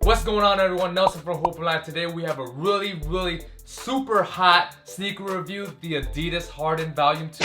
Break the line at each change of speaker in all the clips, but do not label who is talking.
What's going on, everyone? Nelson from Hoop Live. Today we have a really super hot sneaker review, the Adidas Harden Volume 2.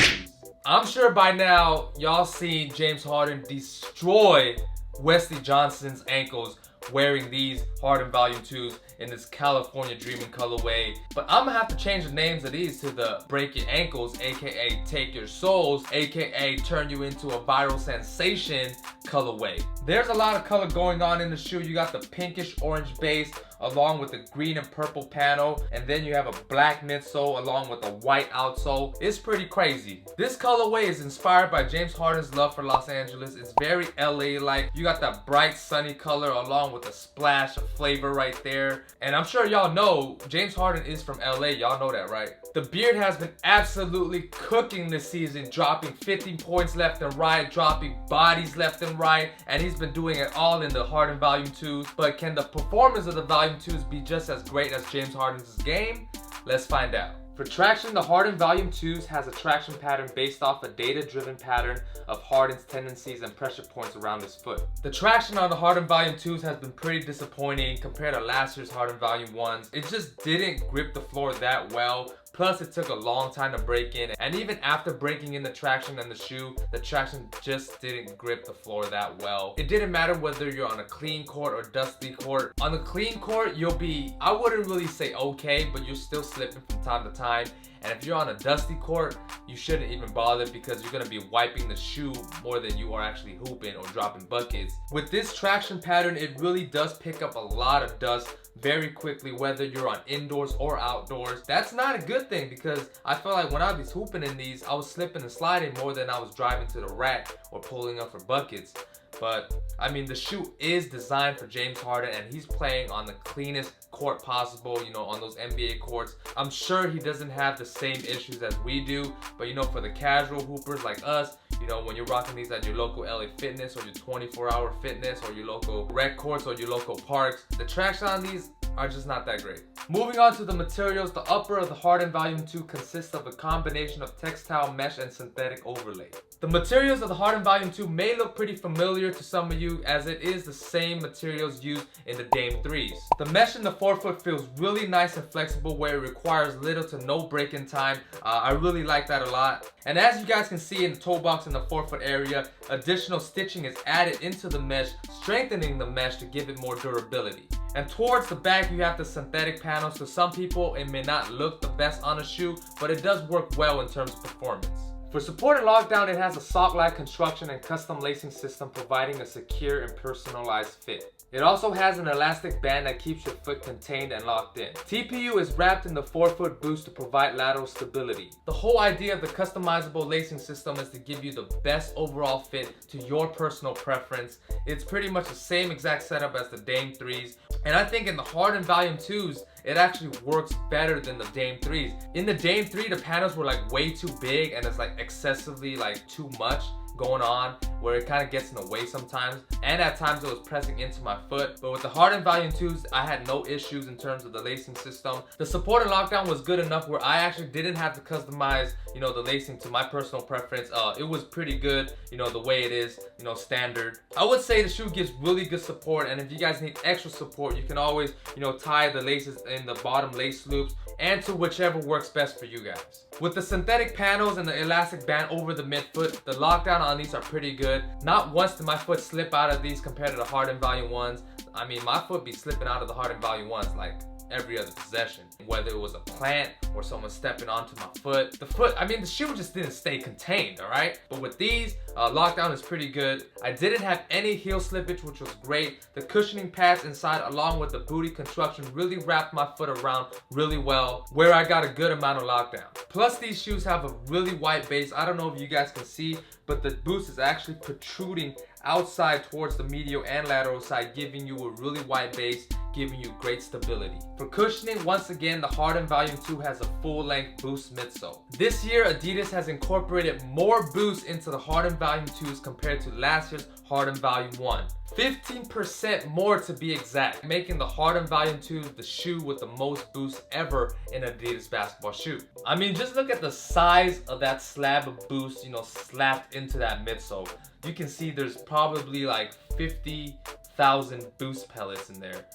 I'm sure by now y'all seen James Harden destroy Wesley Johnson's ankles wearing these Harden Volume 2s in this California Dreaming colorway. But I'm gonna have to change the names of these to the Break Your Ankles, aka Take Your Souls, aka Turn You Into a Viral Sensation colorway. There's a lot of color going on in the shoe. You got the pinkish orange base along with the green and purple panel, and then you have a black midsole along with a white outsole. It's pretty crazy. This colorway is inspired by James Harden's love for Los Angeles. It's very LA-like. You got that bright sunny color along with a splash of flavor right there. And I'm sure y'all know James Harden is from LA. Y'all know that, right? The beard has been absolutely cooking this season, dropping 50 points left and right, dropping bodies left and right, and he's been doing it all in the Harden Volume 2s. But can the performance of the Volume 2s be just as great as James Harden's game? Let's find out. For traction, the Harden Volume 2s has a traction pattern based off a data-driven pattern of Harden's tendencies and pressure points around his foot. The traction on the Harden Volume 2s has been pretty disappointing compared to last year's Harden Volume 1s. It just didn't grip the floor that well. Plus, it took a long time to break in, and even after breaking in the traction and the shoe, the traction just didn't grip the floor that well. It didn't matter whether you're on a clean court or dusty court. On the clean court, you'll be, I wouldn't really say okay, but you're still slipping from time to time. And if you're on a dusty court, you shouldn't even bother because you're gonna be wiping the shoe more than you are actually hooping or dropping buckets. With this traction pattern, it really does pick up a lot of dust very quickly, whether you're on indoors or outdoors. That's not a good thing because I feel like when I was hooping in these, I was slipping and sliding more than I was driving to the rack or pulling up for buckets. But I mean, the shoe is designed for James Harden and he's playing on the cleanest court possible, you know, on those NBA courts. I'm sure he doesn't have the same issues as we do, but you know, for the casual hoopers like us, you know, when you're rocking these at your local LA Fitness or your 24-hour fitness or your local rec courts or your local parks, the traction on these are just not that great. Moving on to the materials, the upper of the Harden Volume 2 consists of a combination of textile, mesh, and synthetic overlay. The materials of the Harden Volume 2 may look pretty familiar to some of you as it is the same materials used in the Dame 3s. The mesh in the forefoot feels really nice and flexible where it requires little to no break-in time. I really like that a lot. And as you guys can see in the toe box in the forefoot area, additional stitching is added into the mesh, strengthening the mesh to give it more durability. And towards the back, you have the synthetic panel. So some people, it may not look the best on a shoe, but it does work well in terms of performance. For support and lockdown, it has a sock-like construction and custom lacing system providing a secure and personalized fit. It also has an elastic band that keeps your foot contained and locked in. TPU is wrapped in the forefoot boost to provide lateral stability. The whole idea of the customizable lacing system is to give you the best overall fit to your personal preference. It's pretty much the same exact setup as the Dame 3s. And I think in the Harden Volume 2s, it actually works better than the Dame 3s. In the Dame 3, the panels were like way too big and it's like excessively like too much going on, where it kind of gets in the way sometimes, and at times it was pressing into my foot. But with the Harden Volume 2s, I had no issues in terms of the lacing system. The support and lockdown was good enough where I actually didn't have to customize, you know, the lacing to my personal preference. It was pretty good, you know, the way it is, you know, standard. I would say the shoe gives really good support, and if you guys need extra support, you can always, you know, tie the laces in the bottom lace loops and to whichever works best for you guys. With the synthetic panels and the elastic band over the midfoot, the lockdown on these are pretty good. Not once did my foot slip out of these compared to the Harden Volume 1s. I mean, my foot be slipping out of the Harden Volume 1s like every other possession. Whether it was a plant or someone stepping onto my foot. The shoe just didn't stay contained, all right? But with these, lockdown is pretty good. I didn't have any heel slippage, which was great. The cushioning pads inside along with the booty construction really wrapped my foot around really well, where I got a good amount of lockdown. Plus these shoes have a really wide base. I don't know if you guys can see, but the boost is actually protruding outside towards the medial and lateral side, giving you a really wide base, giving you great stability. For cushioning, once again, the Harden Volume 2 has a full-length boost midsole. This year, Adidas has incorporated more boost into the Harden Volume 2s compared to last year's Harden Volume 1. 15% more to be exact, making the Harden Volume 2 the shoe with the most boost ever in an Adidas basketball shoe. I mean, just look at the size of that slab of boost, you know, slapped into that midsole. You can see there's probably like 50,000 boost pellets in there.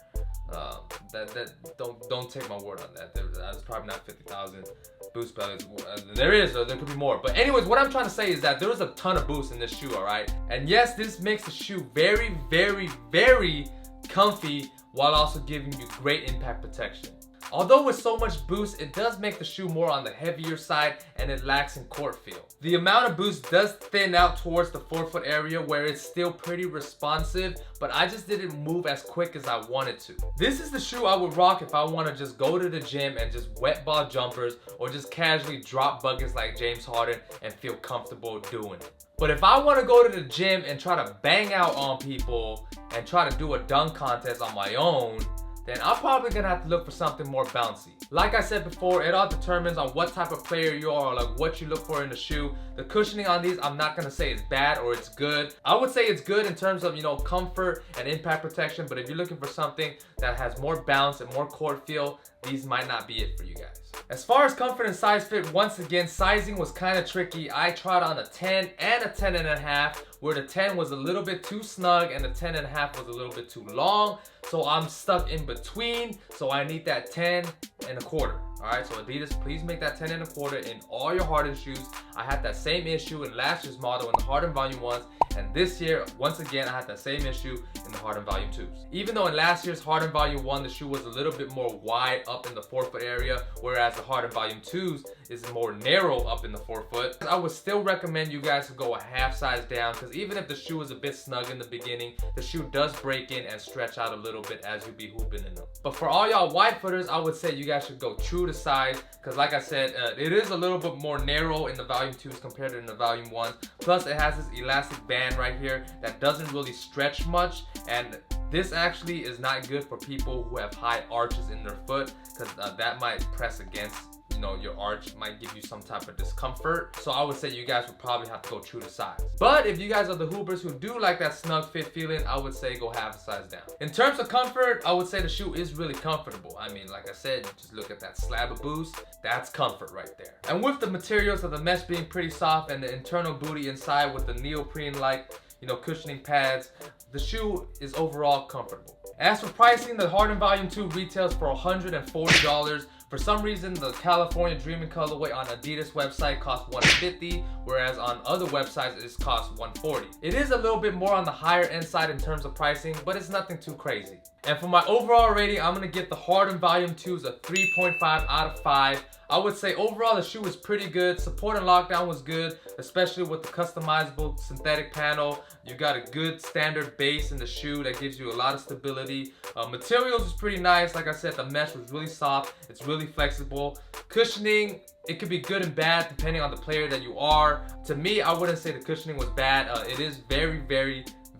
Don't take my word on that. That's probably not 50,000 boost pellets. There is, or there could be more. But anyways, what I'm trying to say is that there was a ton of boost in this shoe, all right? And yes, this makes the shoe very, very, very comfy while also giving you great impact protection. Although with so much boost, it does make the shoe more on the heavier side and it lacks in court feel. The amount of boost does thin out towards the forefoot area where it's still pretty responsive, but I just didn't move as quick as I wanted to. This is the shoe I would rock if I want to just go to the gym and just wet ball jumpers or just casually drop buckets like James Harden and feel comfortable doing it. But if I want to go to the gym and try to bang out on people and try to do a dunk contest on my own, then I'm probably gonna have to look for something more bouncy. Like I said before, it all determines on what type of player you are, or like what you look for in the shoe. The cushioning on these, I'm not gonna say it's bad or it's good. I would say it's good in terms of, you know, comfort and impact protection, but if you're looking for something that has more bounce and more court feel, these might not be it for you guys. As far as comfort and size fit, once again, sizing was kind of tricky. I tried on a 10 and a 10.5, where the 10 was a little bit too snug and the 10.5 was a little bit too long. So I'm stuck in between. So I need that 10.25. All right, so Adidas, please make that 10.25 in all your Harden shoes. I had that same issue in last year's model in the Harden Volume 1s, and this year, once again, I had that same issue in the Harden Volume 2s. Even though in last year's Harden Volume 1, the shoe was a little bit more wide up in the forefoot area, whereas the Harden Volume 2s is more narrow up in the forefoot. I would still recommend you guys to go a half size down, because even if the shoe is a bit snug in the beginning, the shoe does break in and stretch out a little bit as you be hooping in them. But for all y'all wide footers, I would say you guys should go true to size, because like I said, it is a little bit more narrow in the Volume 2s compared to in the Volume 1s. Plus it has this elastic band right here that doesn't really stretch much, and this actually is not good for people who have high arches in their foot, because that might press against, you know, your arch, might give you some type of discomfort. So I would say you guys would probably have to go true to size. But if you guys are the hoopers who do like that snug fit feeling, I would say go half a size down. In terms of comfort, I would say the shoe is really comfortable. I mean, like I said, just look at that slab of boost. That's comfort right there. And with the materials of the mesh being pretty soft and the internal booty inside with the neoprene-like, you know, cushioning pads, the shoe is overall comfortable. As for pricing, the Harden Volume 2 retails for $140. For some reason, the California Dreaming colorway on Adidas website costs $150, whereas on other websites it costs $140. It is a little bit more on the higher end side in terms of pricing, but it's nothing too crazy. And for my overall rating, I'm gonna give the Harden Volume 2s a 3.5 out of 5. I would say overall the shoe was pretty good. Support and lockdown was good, especially with the customizable synthetic panel. You got a good standard base in the shoe that gives you a lot of stability. Materials was pretty nice. Like I said, the mesh was really soft. It's really flexible. Cushioning, it could be good and bad depending on the player that you are. To me, I wouldn't say the cushioning was bad. It is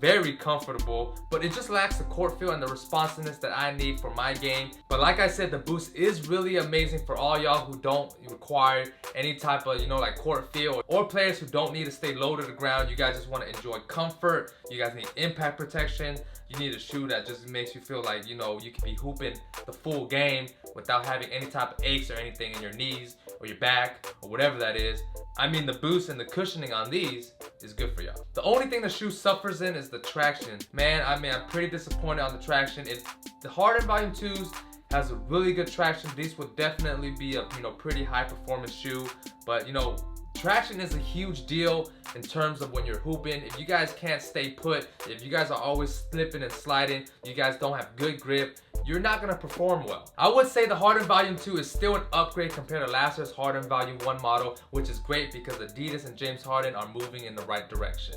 very comfortable, but it just lacks the court feel and the responsiveness that I need for my game. But like I said, the boost is really amazing for all y'all who don't require any type of, like court feel, or players who don't need to stay low to the ground. You guys just want to enjoy comfort. You guys need impact protection. You need a shoe that just makes you feel like, you can be hooping the full game without having any type of aches or anything in your knees or your back or whatever that is. I mean, the boost and the cushioning on these is good for y'all. The only thing the shoe suffers in is the traction. Man, I'm pretty disappointed on the traction. The Harden Volume 2s has a really good traction. These would definitely be a pretty high performance shoe, but traction is a huge deal in terms of when you're hooping. If you guys can't stay put, if you guys are always slipping and sliding, you guys don't have good grip, you're not gonna perform well. I would say the Harden Volume 2 is still an upgrade compared to last year's Harden Volume 1 model, which is great because Adidas and James Harden are moving in the right direction.